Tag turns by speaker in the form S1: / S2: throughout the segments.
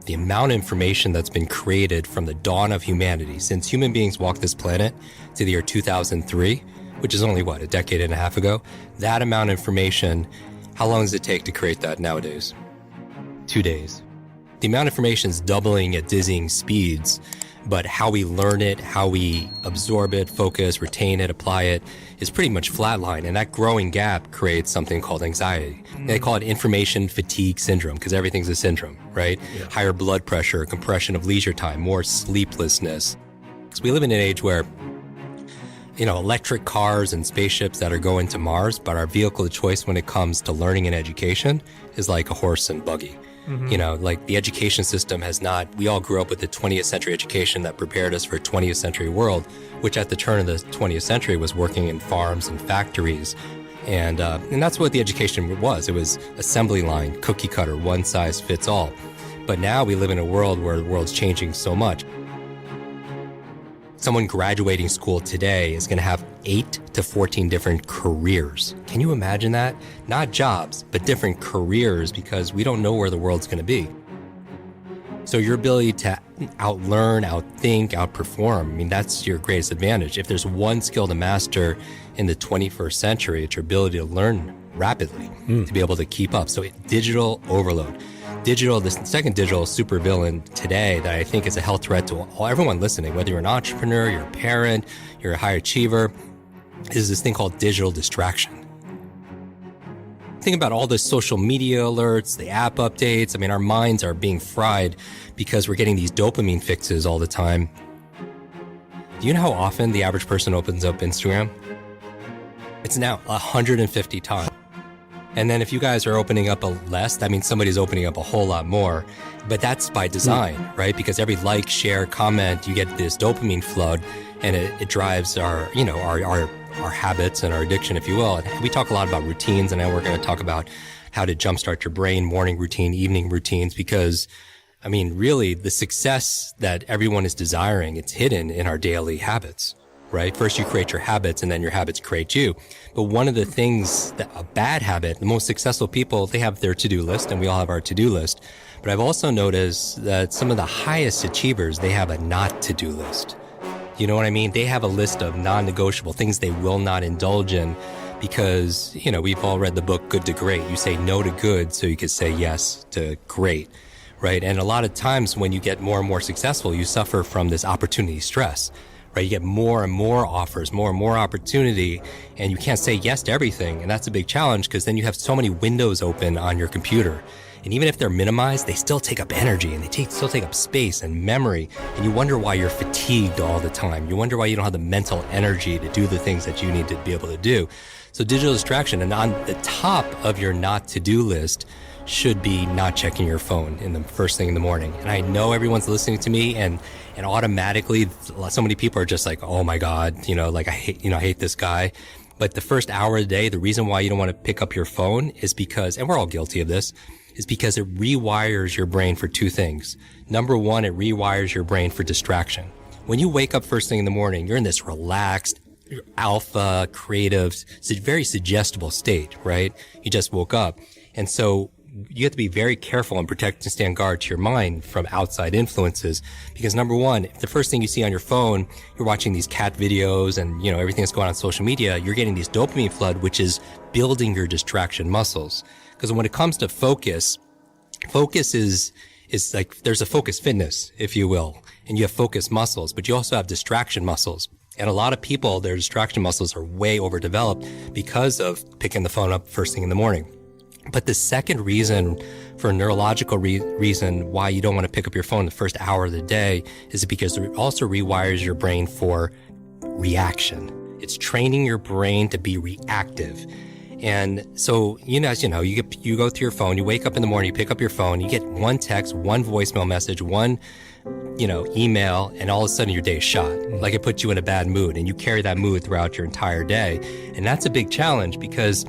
S1: the amount of information that's been created from the dawn of humanity, since human beings walked this planet to the year 2003, which is only, a decade and a half ago, that amount of information, how long does it take to create that nowadays? 2 days. The amount of information is doubling at dizzying speeds, but how we learn it, how we absorb it, focus, retain it, apply it, is pretty much flatline. And that growing gap creates something called anxiety. They call it information fatigue syndrome, because everything's a syndrome, right? Yeah. Higher blood pressure, compression of leisure time, more sleeplessness. Because we live in an age where, electric cars and spaceships that are going to Mars, but our vehicle of choice when it comes to learning and education is like a horse and buggy. Like the education system we all grew up with the 20th century education that prepared us for a 20th century world, which at the turn of the 20th century was working in farms and factories. And that's what the education was. It was assembly line, cookie cutter, one size fits all. But now we live in a world where the world's changing so much. Someone graduating school today is going to have 8 to 14 different careers. Can you imagine that? Not jobs, but different careers, because we don't know where the world's going to be. So your ability to outlearn, outthink, outperform, that's your greatest advantage. If there's one skill to master in the 21st century, it's your ability to learn rapidly, to be able to keep up. So digital overload. The second digital supervillain today that I think is a health threat to everyone listening, whether you're an entrepreneur, you're a parent, you're a high achiever, is this thing called digital distraction. Think about all the social media alerts, the app updates. Our minds are being fried because we're getting these dopamine fixes all the time. Do you know how often the average person opens up Instagram? It's now 150 times. And then if you guys are opening up less, that means somebody's opening up a whole lot more. But that's by design, right? Because every like, share, comment, you get this dopamine flood, and it drives our habits and our addiction, if you will. And we talk a lot about routines, and now we're going to talk about how to jumpstart your brain, morning routine, evening routines, because really the success that everyone is desiring, it's hidden in our daily habits. Right? First, you create your habits, and then your habits create you. But one of the things a bad habit, the most successful people, they have their to-do list, and we all have our to-do list. But I've also noticed that some of the highest achievers, they have a not to-do list. You know what I mean? They have a list of non-negotiable things they will not indulge in because, we've all read the book Good to Great. You say no to good so you can say yes to great, right? And a lot of times when you get more and more successful, you suffer from this opportunity stress. Right? You get more and more offers, more and more opportunity, and you can't say yes to everything. And that's a big challenge because then you have so many windows open on your computer. And even if they're minimized, they still take up energy and still take up space and memory. And you wonder why you're fatigued all the time. You wonder why you don't have the mental energy to do the things that you need to be able to do. So digital distraction, and on the top of your not to-do list should be not checking your phone in the first thing in the morning. And I know everyone's listening to me and automatically so many people are just like, oh my God, I hate this guy. But the first hour of the day, the reason why you don't want to pick up your phone is because, and we're all guilty of this, is because it rewires your brain for two things. Number one, it rewires your brain for distraction. When you wake up first thing in the morning, you're in this relaxed, alpha, creative, very suggestible state, right? You just woke up. And so you have to be very careful and protect and stand guard to your mind from outside influences. Because number one, if the first thing you see on your phone, you're watching these cat videos and, everything that's going on social media, you're getting these dopamine flood, which is building your distraction muscles. Because when it comes to focus is like, there's a focus fitness, if you will, and you have focus muscles, but you also have distraction muscles. And a lot of people, their distraction muscles are way overdeveloped because of picking the phone up first thing in the morning. But the second reason, for a neurological reason why you don't want to pick up your phone the first hour of the day is because it also rewires your brain for reaction. It's training your brain to be reactive. And so, as you know, you go through your phone, you wake up in the morning, you pick up your phone, you get one text, one voicemail message, one, email, and all of a sudden your day is shot. Like it puts you in a bad mood, and you carry that mood throughout your entire day. And that's a big challenge because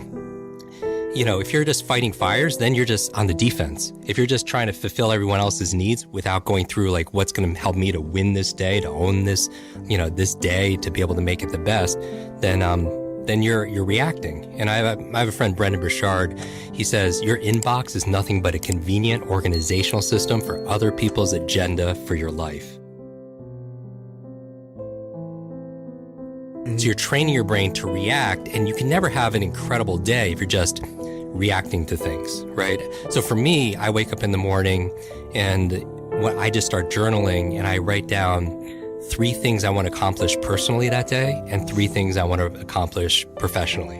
S1: if you're just fighting fires, then you're just on the defense. If you're just trying to fulfill everyone else's needs without going through like what's going to help me to win this day, to own this, this day, to be able to make it the best, then then you're reacting. And I have a friend, Brendan Burchard. He says, your inbox is nothing but a convenient organizational system for other people's agenda for your life. So you're training your brain to react, and you can never have an incredible day if you're just reacting to things, right? So for me, I wake up in the morning and when I just start journaling and I write down 3 things I want to accomplish personally that day and 3 things I want to accomplish professionally.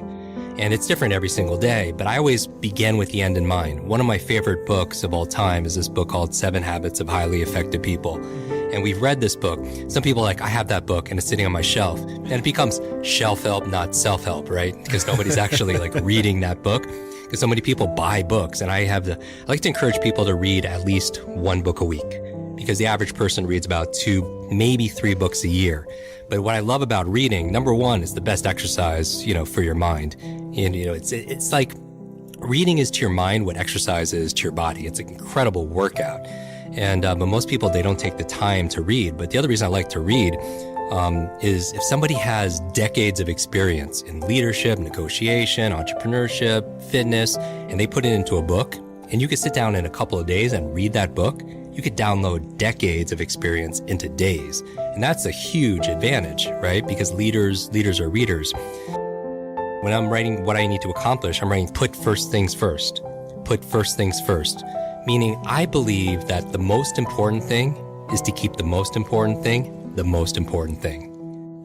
S1: And it's different every single day, but I always begin with the end in mind. One of my favorite books of all time is this book called 7 Habits of Highly Effective People. And we've read this book. Some people are like, I have that book and it's sitting on my shelf. And it becomes shelf help, not self-help, right? Because nobody's actually like reading that book. Because so many people buy books. And I like to encourage people to read at least 1 book a week. Because the average person reads about 2, maybe 3 books a year. But what I love about reading, number 1, is the best exercise, for your mind. And, it's like reading is to your mind what exercise is to your body. It's an incredible workout. And, but most people, they don't take the time to read. But the other reason I like to read, is if somebody has decades of experience in leadership, negotiation, entrepreneurship, fitness, and they put it into a book, and you could sit down in a couple of days and read that book, you could download decades of experience into days. And that's a huge advantage, right? Because leaders are readers. When I'm writing what I need to accomplish, I'm writing put first things first. Put first things first. Meaning I believe that the most important thing is to keep the most important thing the most important thing.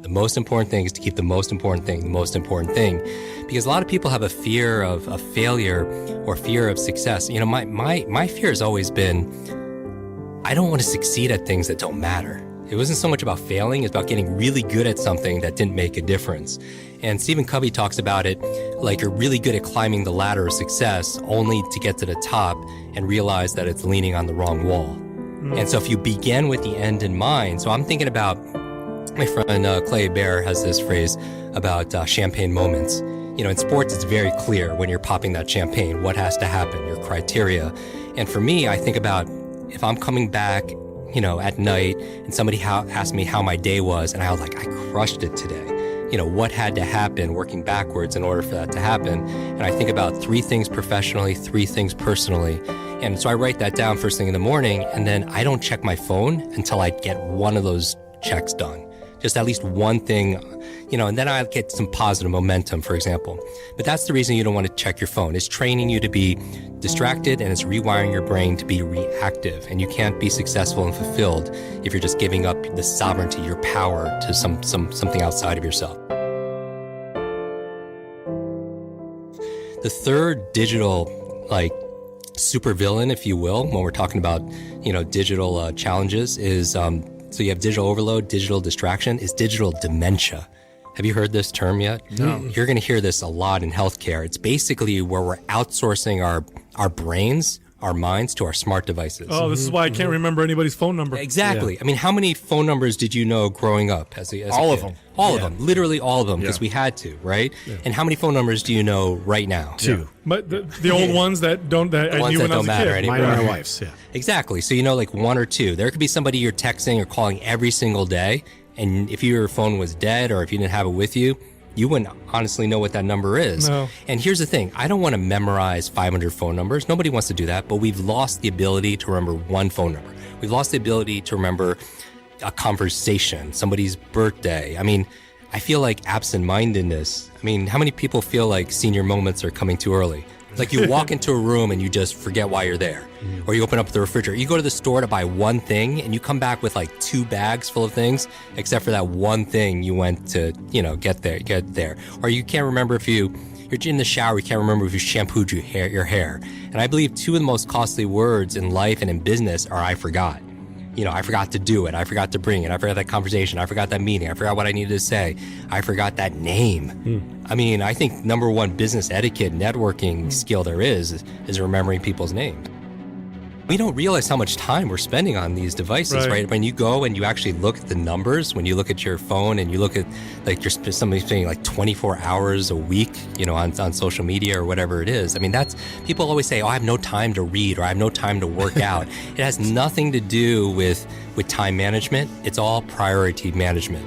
S1: The most important thing is to keep the most important thing the most important thing. Because a lot of people have a fear of failure or fear of success. My fear has always been, I don't want to succeed at things that don't matter. It wasn't so much about failing, it's about getting really good at something that didn't make a difference. And Stephen Covey talks about it like you're really good at climbing the ladder of success only to get to the top and realize that it's leaning on the wrong wall. And so if you begin with the end in mind, so I'm thinking about, my friend Clay Bear has this phrase about champagne moments. In sports, it's very clear when you're popping that champagne, what has to happen, your criteria. And for me, I think about if I'm coming back, at night and somebody asked me how my day was and I was like, I crushed it today. What had to happen working backwards in order for that to happen. And I think about 3 things professionally, 3 things personally. And so I write that down first thing in the morning, and then I don't check my phone until I get one of those checks done. Just at least one thing, and then I get some positive momentum, for example. But that's the reason you don't want to check your phone. It's training you to be distracted, and it's rewiring your brain to be reactive. And you can't be successful and fulfilled if you're just giving up the sovereignty, your power to something outside of yourself. The third digital, supervillain, if you will, when we're talking about, digital challenges is, so you have digital overload, digital distraction, is digital dementia. Have you heard this term yet?
S2: No.
S1: You're going to hear this a lot in healthcare. It's basically where we're outsourcing our brains, our minds to our smart devices.
S2: Oh, this is why I can't remember anybody's phone number.
S1: Exactly. Yeah. I mean, how many phone numbers did you know growing up as a
S2: all
S1: kid?
S2: of them.
S1: All of them. Literally all of them, because we had to, right? Yeah. And how many phone numbers do you know right now?
S3: 2.
S2: But the old ones that I knew when I was a kid.
S3: Mine and my wife's,
S1: Exactly. So 1 or 2. There could be somebody you're texting or calling every single day, and if your phone was dead or if you didn't have it with you, you wouldn't honestly know what that number is.
S2: No.
S1: And here's the thing. I don't want to memorize 500 phone numbers. Nobody wants to do that, but we've lost the ability to remember one phone number. We've lost the ability to remember a conversation, somebody's birthday. I mean, I feel like absent-mindedness. I mean, how many people feel like senior moments are coming too early? Like you walk into a room and you just forget why you're there. Or you open up the refrigerator. You go to the store to buy one thing and you come back with 2 bags full of things, except for that one thing you went to, get there. Or you can't remember if you're in the shower, you can't remember if you shampooed your hair. And I believe 2 of the most costly words in life and in business are I forgot. I forgot to do it. I forgot to bring it. I forgot that conversation. I forgot that meeting. I forgot what I needed to say. I forgot that name. I mean, I think number 1 business etiquette, networking skill there is remembering people's names. We don't realize how much time we're spending on these devices, right? When you go and you actually look at the numbers, when you look at your phone and you look at somebody's spending 24 hours a week, on social media or whatever it is. I mean, people always say, oh, I have no time to read or I have no time to work out. It has nothing to do with time management. It's all priority management.